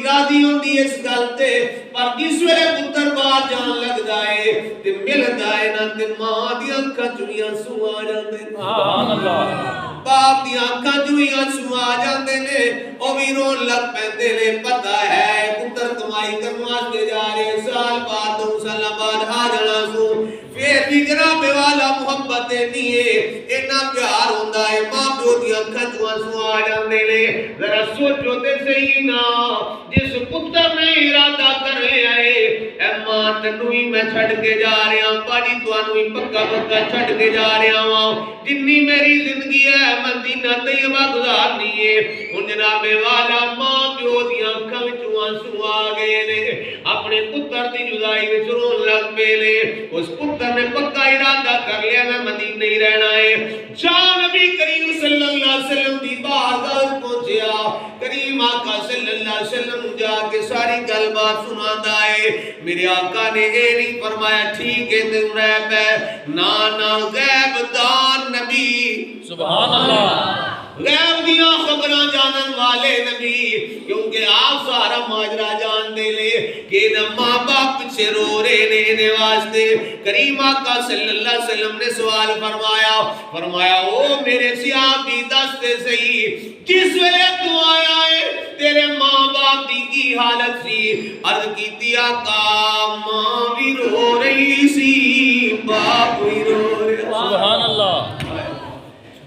راضی ہوندی اس گل تے پر جس ویلے پتر باہر جان لگدا ہے تے ملدا ہے نا تے ماں دی اکھاں چوں آنسو آ جاندے سبحان اللہ باپ دی اکھاں چوں آنسو آ جاندے نے او وی رون لگ پیندے نے پتہ ہے پتر کمائی کرن واسطے جا رہے سال بعد 2 سال بعد آ جانا سو پھر بھی جناب والا محبت نہیں ہے اتنا پیار ہوندا ہے ماں پیو دی اکھاں چوں آنسو آ جاندے نے ذرا سوچو تے صحیح نا جس پتر نے ارادہ کر لیا ہے اے ماں تینوں ہی میں چھڈ کے جا رہا ہوں باجی تانوں ہی پکا پکا چھڈ کے جا رہا ہوں جتنی میری زندگی ہے مدینہ طیبہ گزارنی ہے ہن جناب والا ماں پیو دی اکھاں وچوں آنسو آ گئے نے اپنے پتر دی جدائی وچ رون لگ پے نے اس پتر نے پکا ارادہ کر لیا میں مدینہ ہی رہنا ہے جا نبی کریم صلی اللہ علیہ وسلم دی بارگاہ پہنچیا کریم آقا صلی اللہ علیہ وسلم جا کے ساری گل بات سناتا ہے میرے آقا نے یہ نہیں فرمایا ٹھیک ہے تم رہ پہ نا غیب دان نبی سبحان اللہ غیب دیاں خبراں جانن والے نبی کیونکہ آپ سارا ماجرا جان دے لے کہ ماں باپ پیچھے رو رہے نے واسطے کریم آقا صلی اللہ علیہ وسلم نے سوال فرمایا او میرے صحابی دستے صحیح جس ویلے تو آیا ہے تیرے ماں باپ دی کی حالت سی عرض کیتی آقا ماں بھی رو رہی سی باپ بھی رو رہا سبحان اللہ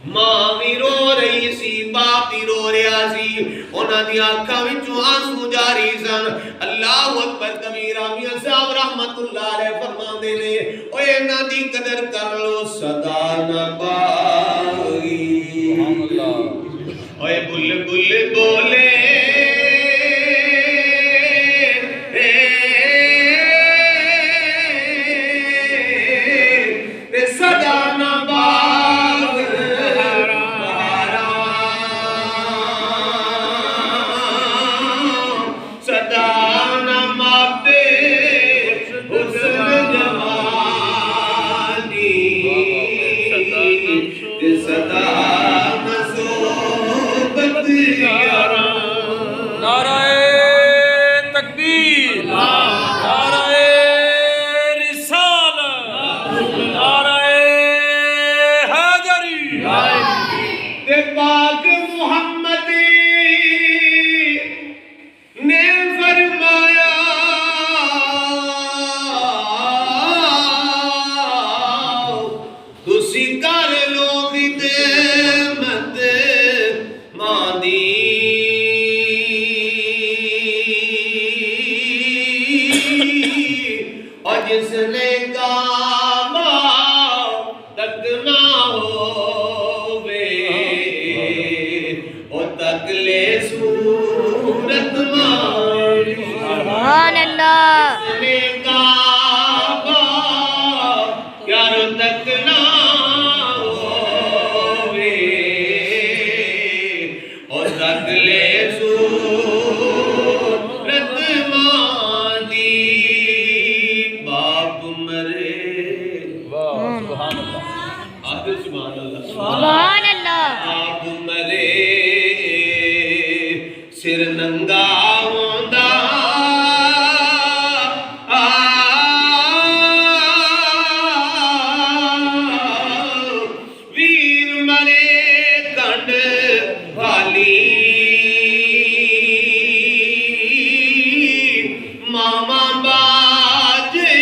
ماں بھی رو رہی سی باپ بھی رو رہا سی انہاں دی آنکھاں وچوں آنسو جاری سن اللہ اکبر کبیرہ میاں صاحب رحمت اللہ علیہ فرماندے نے اوے انہاں دی قدر کر لو صدا نہ پائی سبحان اللہ اوے بلبل بولے سر ننگا ہوندا ویر مرے کنڈ والی ماما باجے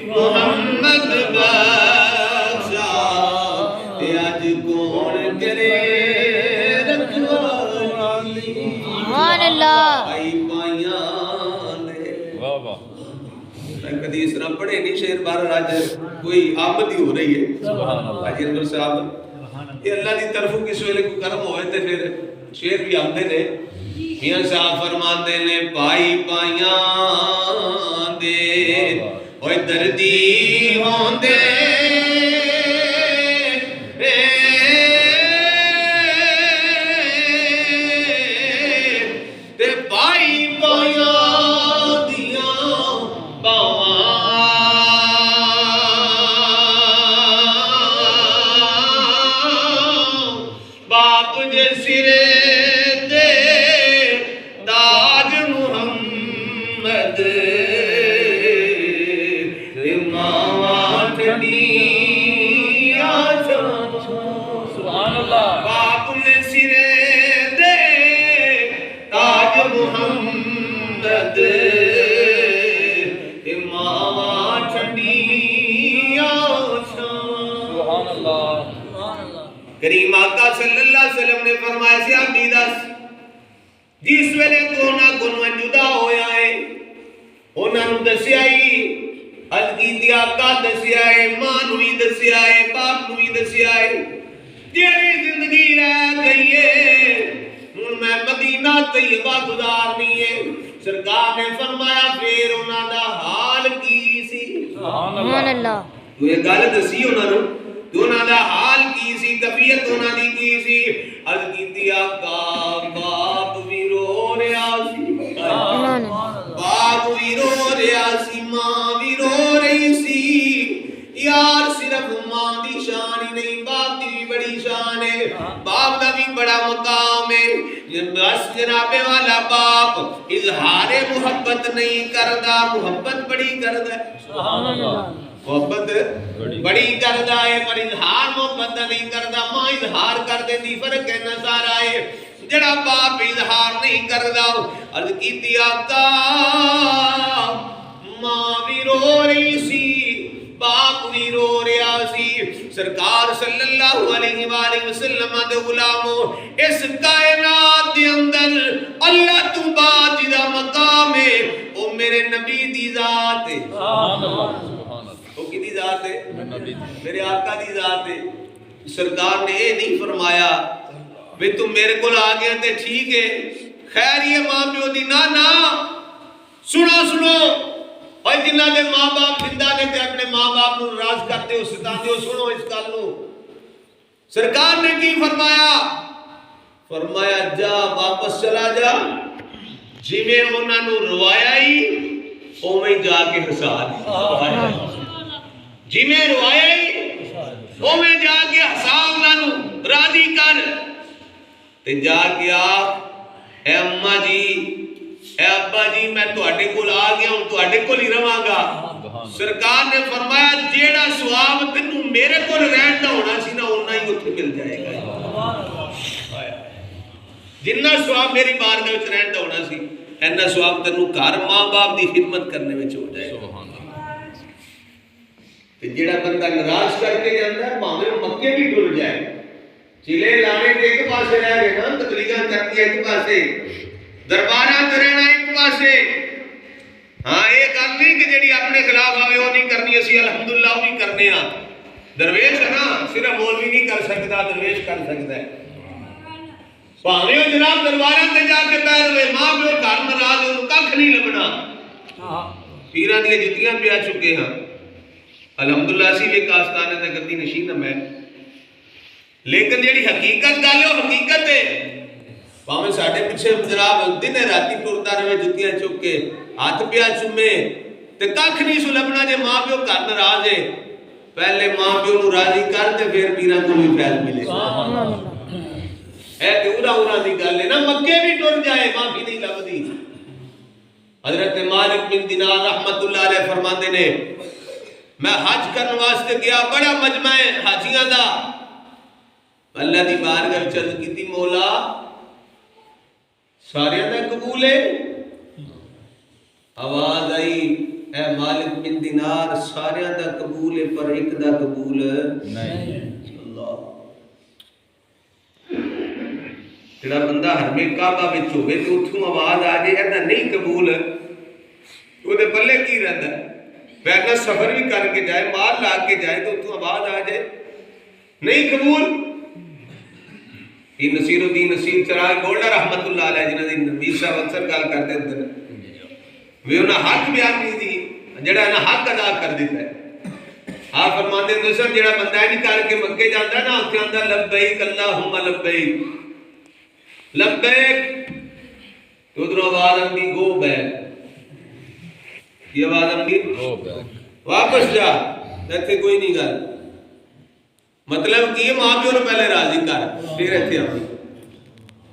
محمد بخشا تے اج کون کرے حدیث نہ پڑھے نہیں شعر بار راج کوئی آمدی ہو رہی ہے سبحان اللہ حاجی انور صاحب یہ اللہ دی طرفوں کس ویلے کو کرم ہوئے تے پھر شعر بھی آمدے نے میاں صاحب فرماندے نے پائی پائیاں دے اوے دردی ہوندے باپ جے سرے تے تاج سبحان اللہ باپ نے سرے دے تاج محمد ماں چھڑیاں سبحان اللہ کریم آقا صلی اللہ علیہ وسلم نے فرمایا صحابی دس جس ویلے تو نہ گنوان جدا ہویا ہے انہاں نوں دسیا ہی حضرت آقا دسیا ہے ماں نوں ہی دسیا ہے باپ نوں ہی دسیا ہے جیڑی زندگی رہ گئی ہے ہن میں مدینہ طیبہ گزارنی ہے سرکار نے فرمایا پھر انہاں دا حال کی سی سبحان اللہ تو یہ گل دسی انہاں نوں انہاں دا حال کی سی کیفیت انہاں دی کی سی عرض کیتی آقا باپ وی رو رہا سی باپ وی رو رہا سی ماں وی رو رہی سی یار صرف ماں دی شان ہی نہیں باپ دی بھی بڑی شان ہے باپ دا بھی بڑا مقام ہے بس جناب والا باپ اظہار محبت نہیں کردا محبت بڑی کردا ہے سبحان اللہ محبت بڑی کردا ہے پر اظہار محبت نہیں کردا ماں اظہار کر دیندی فرق ہے نظر آئے جڑا باپ اظہار نہیں کردا عرض کیتی آقا ماں بھی رو رہی سی باپ بھی رو رہا سی سرکار صلی اللہ علیہ وآلہ وسلم دے غلامو اس کائنات دے اندر اللہ تو بعد جدا مقام ہے او میرے نبی دی ذات ہے سبحان اللہ وہ کی ذات ہے میرے آقا دی ذات ہے سرکار نے یہ نہیں فرمایا بھی تم میرے کو آ گیا تے ٹھیک ہے خیر یہ ماں پیو دی نا سنو اور جنہ دے ماں باپ زندہ نے تے اپنے ماں باپ نو ناراض کرتے ہو ستاتے ہو سنو اس گل نو سرکار نے کی فرمایا جا واپس چلا جا جی میں انہاں نو روایا ہی اوویں جا کے ہسا دی جی میں روایا ہی اوویں جا کے ہسا انہاں نو راضی کر تے جا کے اے اماں جی اے ابا جی میں تواڈے کول آ گیا ہوں تواڈے کول ہی رہاں گا سرکار نے فرمایا جیڑا ثواب تینوں میرے کول رہن دا ہونا سی نا اوناں ہی اوتھے مل جائے گا جنہ ثواب میری بارگاہ وچ رہن دا ہونا سی اینا ثواب تینوں گھر ماں باپ دی خدمت کرنے وچ ہو جائے گا تے جیڑا بندہ ناراض کر کے جاندا ہے بھاویں مکے بھی ٹر جائے چلے لانے تے ایک پاسے رہ گئے نا تقریراں کرتی ایک پاسے درباراں تے رہنا ایک پاسے ہاں یہ گل نہیں کہ جیڑی اپنے خلاف آوے وہ نہیں کرنی اسی الحمدللہ وہ بھی کرنے ہاں درویش ہے نا صرف مولوی نہیں کر سکتا درویش کر سکتا ہے بھاویں وہ جناب درباراں تے جا کے بیٹھ رہے ماں پیو گھر ناراض انہوں ککھ نہیں لبنا پیراں دی جتیاں پیا چکے ہاں الحمدللہ اسی بھی کاستانے تے گدی نشین میں لیکن جیڑی حقیقت گل ہے وہ حقیقت ہے بھاویں ساڈے پیچھے جناب دن راتی ٹرتا رہے جتیاں چک کے ہاتھ پیا چومے تے ککھ نہیں سو لبنا جے ماں پیو گھر ناراض ہے پہلے ماں پیو نو راضی کر تے پھر پیراں کو بھی فیض ملے اے تے اورا دی گل ہے نا مکے بھی ٹر جائے معافی نہیں لبدی حضرت مالک بن دینار رحمت اللہ علیہ فرماندے نے میں حج کرنے واسطے گیا بڑا مجمع ہے حاجیاں دا اللہ دی بارگاہ وچ عرض کیتی مولا سارے دا قبول ہے آواز آئی اے مالک بن دینار سارے دا قبول ہے پر ایک دا قبول نہیں اللہ جڑا بندہ حرم کعبہ وچ ہوے تے اوتھوں آواز آ جائے ایدا نہیں قبول او دے پلے کی رہندا ہے ویسا سفر بھی کر کے جائے مال لا کے جائے تو تو آواز آ جائے نہیں قبول یہ نصیر الدین نصیر چراغ گولڈا رحمت اللہ علیہ جنہاں دی نبی صاحب اکثر گل کرتے ہیں وہ انہاں حق بیان نہیں دی جڑا انہاں حق ادا کر دیتا ہے آپ فرماتے ہیں دوستان جڑا بندہ نہیں کر کے مکے جاتا ہے نا اس کے اندر لبیک اللہم لبیک لبیک تو ادھر آواز آمدی گو بیک یہ آواز آمدی واپس جا ایتھے کوئی نہیں گل مطلب کہ ماں پیو نو پہلے راضی کر پھر ایتھے آ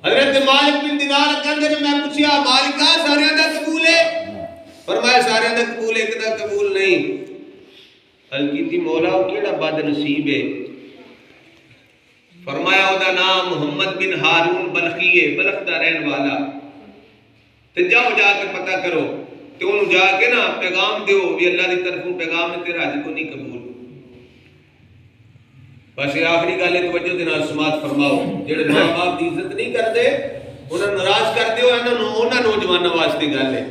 حضرت مالک بن دینار کہندے نے میں پوچھیا مالکا سارے دا قبول ہے فرمایا سارے دا قبول ایک دا قبول نہیں حل کیتی مولا وہ کیڑا بد نصیب ہے. فرمایا او دا نام محمد بن ہارون بلخی ہے، بلخ دا رہن والا. تے جاؤ جا کے پتہ کرو تے انہوں جا کے نا پیغام دیو بھی اللہ دی طرفوں پیغام ہے تیرا حج کو نہیں قبول. بس یہ آخری گل ہے، توجہ دے نال سماعت فرماؤ. جڑے ماں باپ دی عزت نہیں کرتے انہاں ناراض کر دیو، انہاں نوجواناں واسطے گل ہے.